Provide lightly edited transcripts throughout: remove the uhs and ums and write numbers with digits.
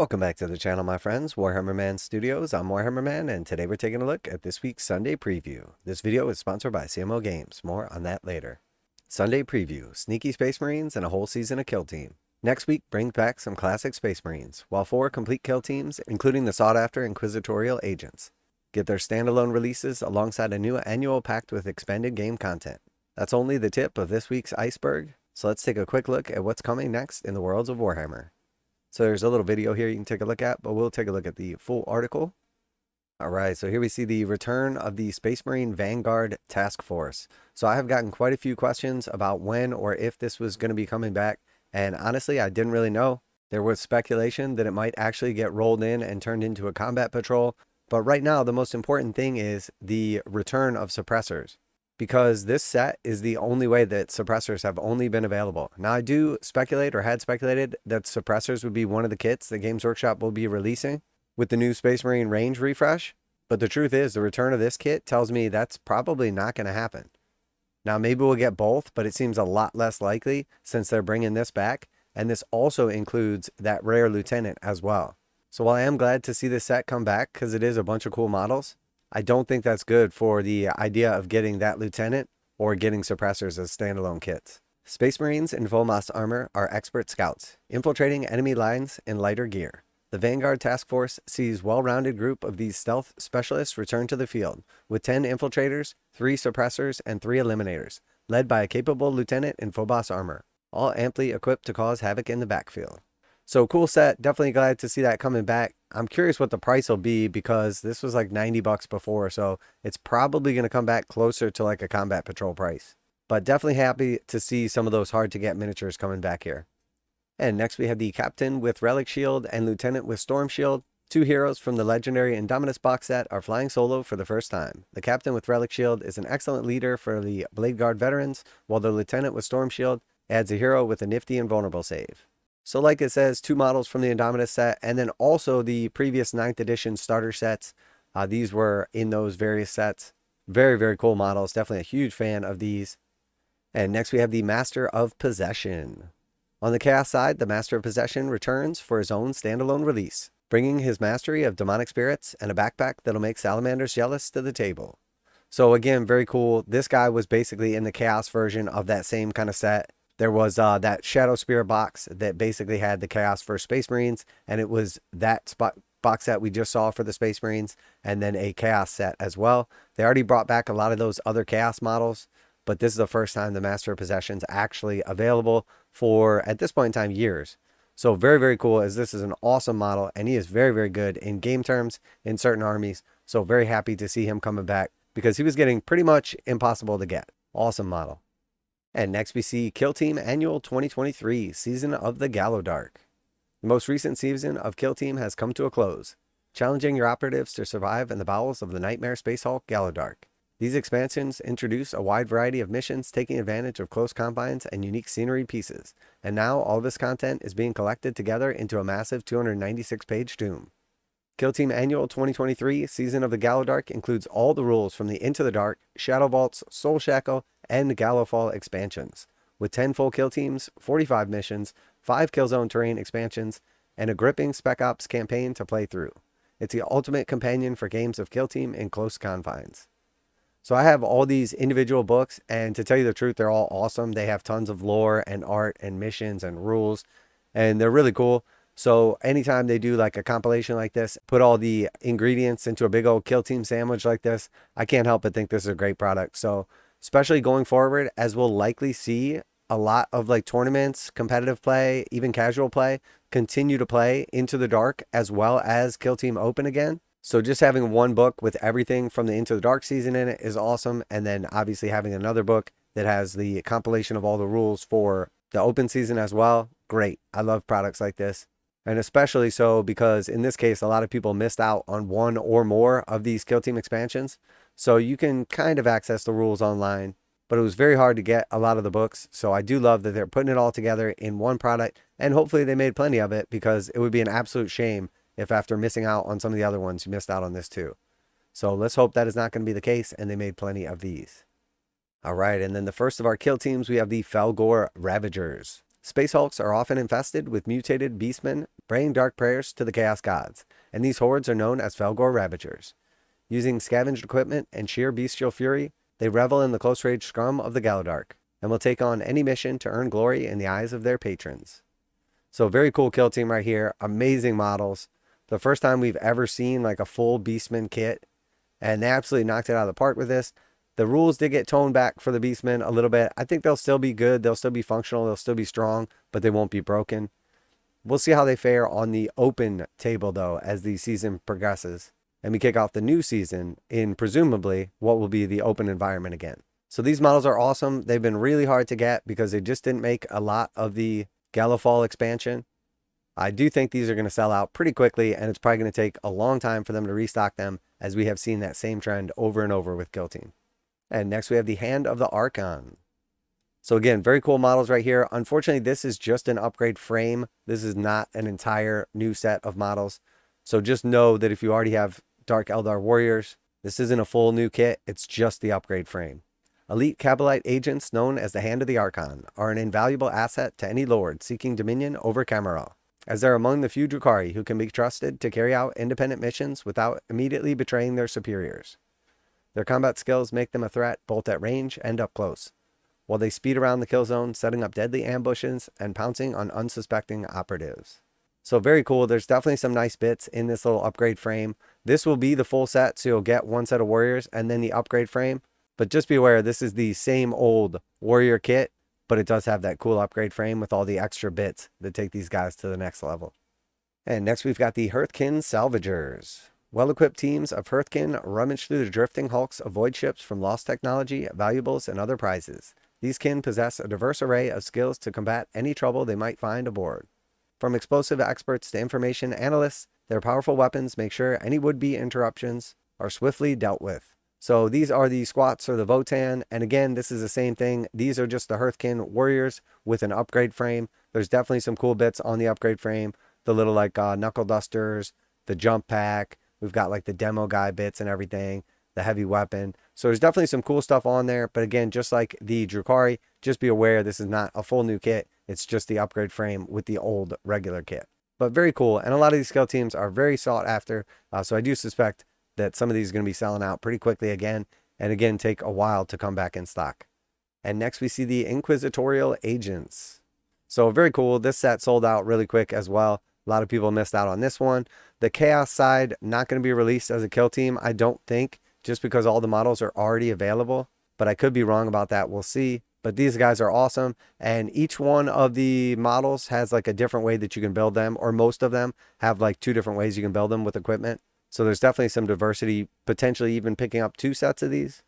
Welcome back to the channel, my friends. Warhammer Man Studios. I'm Warhammer Man, and today we're taking a look at this week's Sunday preview. This video is sponsored by CMO Games. More on that later. Sunday preview: Sneaky Space Marines and a whole season of Kill Team. Next week brings back some classic Space Marines, while 4 complete kill teams, including the sought-after Inquisitorial Agents, get their standalone releases alongside a new annual packed with expanded game content. That's only the tip of this week's iceberg, so let's take a quick look at what's coming next in the worlds of Warhammer. So there's a little video here you can take a look at, but we'll take a look at the full article. Alright, so here we see the return of the Space Marine Vanguard Task Force. So I have gotten quite a few questions about when or if this was going to be coming back, and honestly I didn't really know. There was speculation that it might actually get rolled in and turned into a combat patrol, but right now the most important thing is the return of suppressors, because this set is the only way that suppressors have only been available. Now, I do speculate, or had speculated, that suppressors would be one of the kits that Games Workshop will be releasing with the new Space Marine range refresh, but the truth is the return of this kit tells me that's probably not going to happen. Now, maybe we'll get both, but it seems a lot less likely since they're bringing this back, and this also includes that rare lieutenant as well. So while I am glad to see this set come back, because it is a bunch of cool models, I don't think that's good for the idea of getting that lieutenant or getting suppressors as standalone kits. Space Marines in full moss armor are expert scouts, infiltrating enemy lines in lighter gear. The Vanguard Task Force sees well-rounded group of these stealth specialists return to the field, with 10 infiltrators, 3 suppressors, and 3 eliminators, led by a capable lieutenant in full boss armor, all amply equipped to cause havoc in the backfield. So cool set, definitely glad to see that coming back. I'm curious what the price will be, because this was like 90 bucks before, so it's probably going to come back closer to like a combat patrol price. But definitely happy to see some of those hard to get miniatures coming back here. And next we have the Captain with Relic Shield and Lieutenant with Storm Shield. 2 heroes from the legendary Indominus box set are flying solo for the first time. The Captain with Relic Shield is an excellent leader for the Bladeguard veterans, while the Lieutenant with Storm Shield adds a hero with a nifty and vulnerable save. So like it says, 2 models from the Indominus set, and then also the previous 9th edition starter sets. These were in those various sets. Very, very cool models. Definitely a huge fan of these. And next we have the Master of Possession. On the Chaos side, the Master of Possession returns for his own standalone release, bringing his mastery of demonic spirits and a backpack that'll make salamanders jealous to the table. So again, very cool. This guy was basically in the Chaos version of that same kind of set. There was that Shadow Spirit box that basically had the Chaos for Space Marines, and it was that box set we just saw for the Space Marines, and then a Chaos set as well. They already brought back a lot of those other Chaos models, but this is the first time the Master of Possession is actually available for, at this point in time, years. So very, very cool, as this is an awesome model, and he is very, very good in game terms in certain armies. So very happy to see him coming back, because he was getting pretty much impossible to get. Awesome model. And next we see Kill Team Annual 2023, Season of the Gallowdark. The most recent season of Kill Team has come to a close, challenging your operatives to survive in the bowels of the Nightmare Space Hulk Gallowdark. These expansions introduce a wide variety of missions taking advantage of close confines and unique scenery pieces, and now all this content is being collected together into a massive 296-page tome. Kill Team Annual 2023 Season of the Gallowdark includes all the rules from the Into the Dark, Shadow Vaults, Soul Shackle, and Gallowfall expansions, with 10 full kill teams, 45 missions, 5 Killzone terrain expansions, and a gripping Spec Ops campaign to play through. It's the ultimate companion for games of Kill Team in close confines. So I have all these individual books, and to tell you the truth, they're all awesome. They have tons of lore and art and missions and rules, and they're really cool. So anytime they do like a compilation like this, put all the ingredients into a big old Kill Team sandwich like this, I can't help but think this is a great product. So especially going forward, as we'll likely see a lot of like tournaments, competitive play, even casual play, continue to play Into the Dark as well as Kill Team Open again. So just having one book with everything from the Into the Dark season in it is awesome. And then obviously having another book that has the compilation of all the rules for the open season as well. Great. I love products like this. And especially so because in this case, a lot of people missed out on one or more of these Kill Team expansions. So you can kind of access the rules online, but it was very hard to get a lot of the books. So I do love that they're putting it all together in one product, and hopefully they made plenty of it, because it would be an absolute shame if after missing out on some of the other ones, you missed out on this too. So let's hope that is not going to be the case, and they made plenty of these. All right, and then the first of our kill teams, we have the Fellgor Ravagers. Space Hulks are often infested with mutated beastmen praying dark prayers to the Chaos Gods, and these hordes are known as Fellgor Ravagers. Using scavenged equipment and sheer bestial fury, they revel in the close-range scrum of the Gallowdark, and will take on any mission to earn glory in the eyes of their patrons. So very cool kill team right here, amazing models. The first time we've ever seen like a full Beastman kit, and they absolutely knocked it out of the park with this. The rules did get toned back for the Beastmen a little bit. I think they'll still be good, they'll still be functional, they'll still be strong, but they won't be broken. We'll see how they fare on the open table though as the season progresses, and we kick off the new season in presumably what will be the open environment again. So these models are awesome. They've been really hard to get because they just didn't make a lot of the Gallowfall expansion. I do think these are going to sell out pretty quickly, and it's probably going to take a long time for them to restock them, as we have seen that same trend over and over with Kill Team. And next we have the Hand of the Archon. So again, very cool models right here. Unfortunately, this is just an upgrade frame. This is not an entire new set of models. So just know that if you already have Dark Eldar Warriors, this isn't a full new kit. It's just the upgrade frame. Elite Kabalite agents, known as the Hand of the Archon, are an invaluable asset to any lord seeking dominion over Camarilla, as they're among the few Drukhari who can be trusted to carry out independent missions without immediately betraying their superiors. Their combat skills make them a threat both at range and up close, while they speed around the kill zone, setting up deadly ambushes and pouncing on unsuspecting operatives. So very cool. There's definitely some nice bits in this little upgrade frame. This will be the full set, so you'll get one set of warriors and then the upgrade frame. But just be aware, this is the same old warrior kit, but it does have that cool upgrade frame with all the extra bits that take these guys to the next level. And next we've got the Hearthkin Salvagers. Well-equipped teams of Hearthkin rummage through the drifting hulks of void ships from lost technology, valuables, and other prizes. These kin possess a diverse array of skills to combat any trouble they might find aboard. From explosive experts to information analysts, their powerful weapons make sure any would-be interruptions are swiftly dealt with. So these are the Squats or the Votan, and again, this is the same thing. These are just the Hearthkin Warriors with an upgrade frame. There's definitely some cool bits on the upgrade frame. The little like knuckle dusters, the jump pack. We've got like the demo guy bits and everything, the heavy weapon. So there's definitely some cool stuff on there. But again, just like the Drukhari, just be aware this is not a full new kit. It's just the upgrade frame with the old regular kit. But very cool. And a lot of these skill teams are very sought after. So I do suspect that some of these are going to be selling out pretty quickly again, and again take a while to come back in stock. And next we see the Inquisitorial Agents. So very cool. This set sold out really quick as well. A lot of people missed out on this one. The Chaos side, not going to be released as a kill team, I don't think, just because all the models are already available, but I could be wrong about that. We'll see. But these guys are awesome, and each one of the models has like a different way that you can build them, or most of them have like 2 different ways you can build them with equipment. So there's definitely some diversity, potentially even picking up 2 sets of these.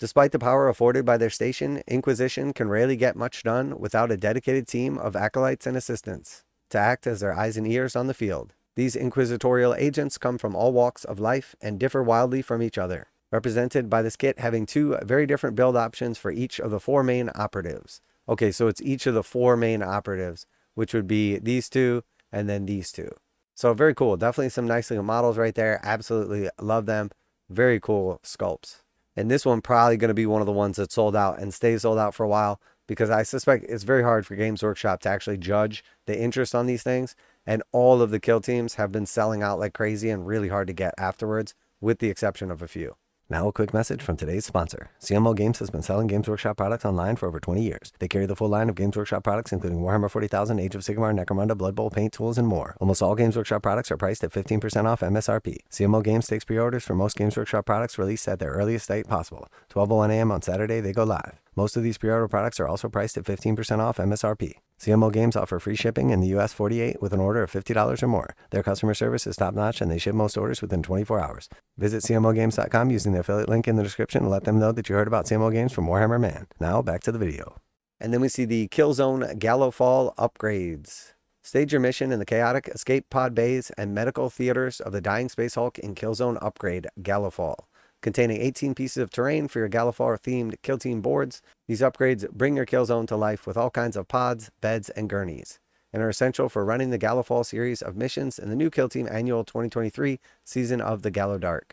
Despite the power afforded by their station, Inquisition can rarely get much done without a dedicated team of acolytes and assistants to act as their eyes and ears on the field. These Inquisitorial Agents come from all walks of life and differ wildly from each other, represented by this kit having 2 very different build options for each of the 4 main operatives. Okay, so it's each of the 4 main operatives, which would be these 2 and then these 2. So very cool. Definitely some nice little models right there. Absolutely love them. Very cool sculpts. And this one probably going to be one of the ones that sold out and stays sold out for a while, because I suspect it's very hard for Games Workshop to actually judge the interest on these things. And all of the kill teams have been selling out like crazy and really hard to get afterwards, with the exception of a few. Now a quick message from today's sponsor. CMO Games has been selling Games Workshop products online for over 20 years. They carry the full line of Games Workshop products, including Warhammer 40,000, Age of Sigmar, Necromunda, Blood Bowl, paint tools, and more. Almost all Games Workshop products are priced at 15% off MSRP. CMO Games takes pre-orders for most Games Workshop products released at their earliest date possible. 12:01 a.m. on Saturday, they go live. Most of these pre-order products are also priced at 15% off MSRP. CMO Games offer free shipping in the US 48 with an order of $50 or more. Their customer service is top-notch, and they ship most orders within 24 hours. Visit CMOGames.com using the affiliate link in the description and let them know that you heard about CMO Games from Warhammer Man. Now, back to the video. And then we see the Killzone Galafall upgrades. Stage your mission in the chaotic escape pod bays and medical theaters of the Dying Space Hulk in Killzone upgrade Gallowfall, containing 18 pieces of terrain for your Gallowfall-themed kill team boards. These upgrades bring your kill zone to life with all kinds of pods, beds, and gurneys, and are essential for running the Gallowfall series of missions in the new Kill Team Annual 2023 season of the Gallowdark.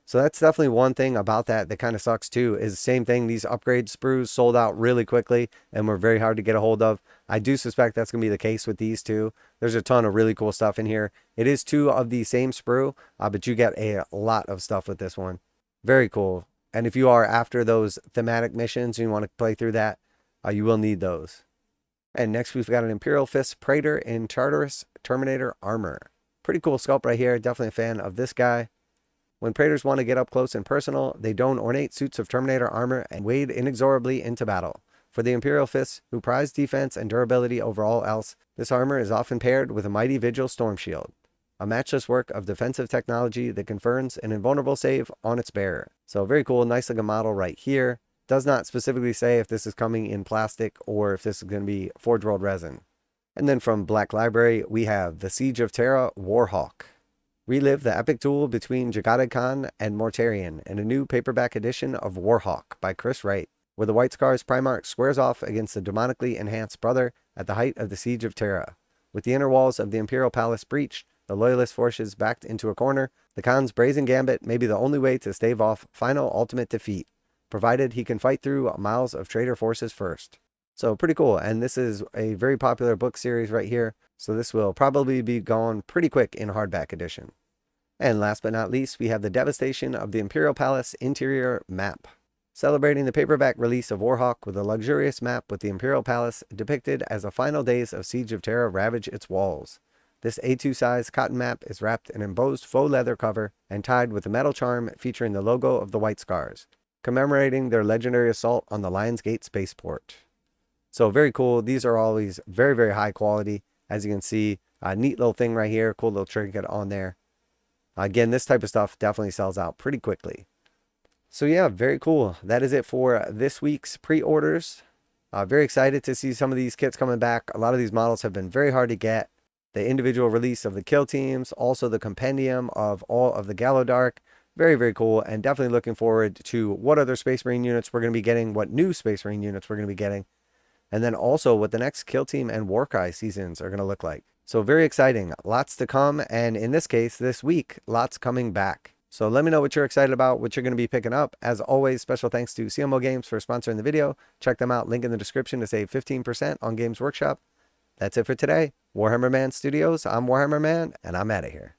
So that's definitely one thing about that that kind of sucks too, is the same thing. These upgrade sprues sold out really quickly and were very hard to get a hold of. I do suspect that's going to be the case with these two. There's a ton of really cool stuff in here. It is two of the same sprue, but you get a lot of stuff with this one. Very cool. And if you are after those thematic missions and you want to play through that, you will need those. And next we've got an Imperial Fist Praetor in Tartaros Terminator armor. Pretty cool sculpt right here. Definitely a fan of this guy. When Praetors want to get up close and personal, they don ornate suits of Terminator armor and wade inexorably into battle. For the Imperial Fists, who prize defense and durability over all else, this armor is often paired with a mighty Vigil Storm Shield, a matchless work of defensive technology that confers an invulnerable save on its bearer. So very cool, nice looking model right here. Does not specifically say if this is coming in plastic or if this is going to be forgeworld resin. And then from Black Library, we have the Siege of Terra Warhawk. Relive the epic duel between Jagada Khan and Mortarion in a new paperback edition of Warhawk by Chris Wright, where the White Scars Primarch squares off against the demonically enhanced brother at the height of the Siege of Terra. With the inner walls of the Imperial Palace breached, the Loyalist forces backed into a corner, the Khan's brazen gambit may be the only way to stave off final ultimate defeat, provided he can fight through miles of traitor forces first. So pretty cool, and this is a very popular book series right here, so this will probably be gone pretty quick in hardback edition. And last but not least, we have the Devastation of the Imperial Palace interior map. Celebrating the paperback release of Warhawk with a luxurious map with the Imperial Palace depicted as the final days of Siege of Terra ravage its walls. This A2 size cotton map is wrapped in embossed faux leather cover and tied with a metal charm featuring the logo of the White Scars, commemorating their legendary assault on the Lions Gate spaceport. So very cool. These are always very, very high quality. As you can see, a neat little thing right here, cool little trinket on there. Again, this type of stuff definitely sells out pretty quickly. So yeah, very cool. That is it for this week's pre-orders. Very excited to see some of these kits coming back. A lot of these models have been very hard to get. The individual release of the kill teams, also the compendium of all of the Gallowdark. Very, very cool, and definitely looking forward to what other Space Marine units we're going to be getting, what new Space Marine units we're going to be getting, and then also what the next kill team and warcry seasons are going to look like. So very exciting. Lots to come, and in this case, this week, lots coming back. So let me know what you're excited about, what you're going to be picking up. As always, special thanks to CMO Games for sponsoring the video. Check them out, link in the description to save 15% on Games Workshop. That's it for today. Warhammer Man Studios, I'm Warhammer Man, and I'm out of here.